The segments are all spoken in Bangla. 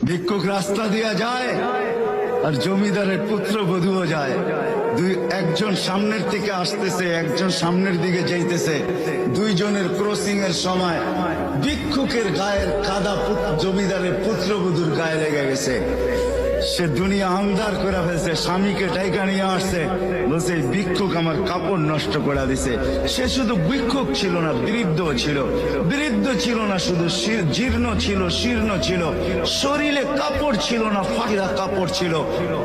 ভিক্ষুক রাস্তা দিয়া যায় আর জমিদারের পুত্রবধূও যায়। একজন সামনের থেকে আসতেছে, একজন সামনের দিকে যাইতেছে। দুইজনের ক্রসিং এর সময় ভিক্ষুকের গায়ের কাদা জমিদারের পুত্রবধূর গায়ে লেগে গেছে। সে দুনিয়া আন্ধার করে ফেলছে, স্বামীকে টাইকা নিয়ে আসছে, বলছে ভিক্ষুক আমার কাপড় নষ্ট করে দিছে। সে শুধু ভিক্ষুক ছিল না, বৃদ্ধ ছিল। বৃদ্ধ ছিল না শুধু, জীর্ণ ছিল, শীর্ণ ছিল, শরীরে কাপড় ছিল না, ফাঁকা কাপড় ছিল,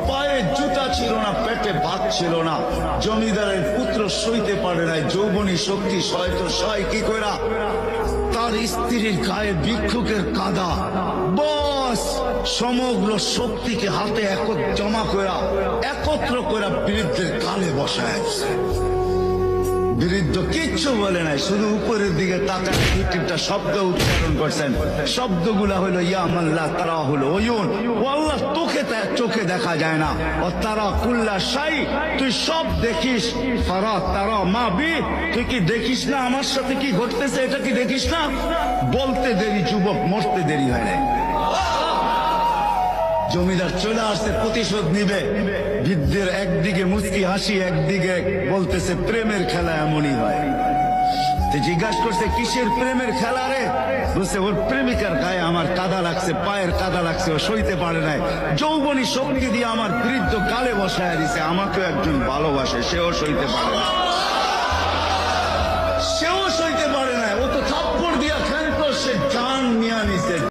পায়ে জুতা ছিল না, পেটে ভাত ছিল না। জমিদারের পুত্র সইতে পারে নাই, যৌবনী শক্তি সয়তো সয় কি করা, তার স্ত্রীর গায়ে ভিক্ষুকের কাদা, বস সমগ্র শক্তিকে হাতে জমা করা, একত্র করা বৃদ্ধের কালে বসায়। বৃদ্ধ কিচ্ছু বলে নাই, শুধু উপরের দিকে তাকায় তিনটা শব্দ উচ্চারণ করছেন। শব্দগুলা হলো ইয়া মাল্লা তারা হলো ওয়ুন, ও আল্লাহ তোকে চোখে দেখা যায় না, ও তারা কুল্লা শাই তুই সব দেখিস, ফারা তারা মা বি তুই কি দেখিস না আমার সাথে কি ঘটতেছে, এটা কি দেখিস না? বলতে দেরি যুবক, মরতে দেরি হয় নাই। জমিদার চলে আসছে, প্রতিশোধ নিবে। বৃদ্ধের একদিকে মুচকি হাসি, একদিকে বলতেছে প্রেমের খেলা এমনই হয়। জিজ্ঞাসা করছে কিসের প্রেমের খেলা রে? বলছে ওর প্রেমিকার গায়ে আমার কাদা লাগছে, পায়ের কাদা লাগছে, ও সইতে পারে নাই, যৌবনী শক্তি দিয়ে আমার বৃদ্ধ কালে বসায় দিছে। আমাকেও একজন ভালোবাসে, সেও সইতে পারে না।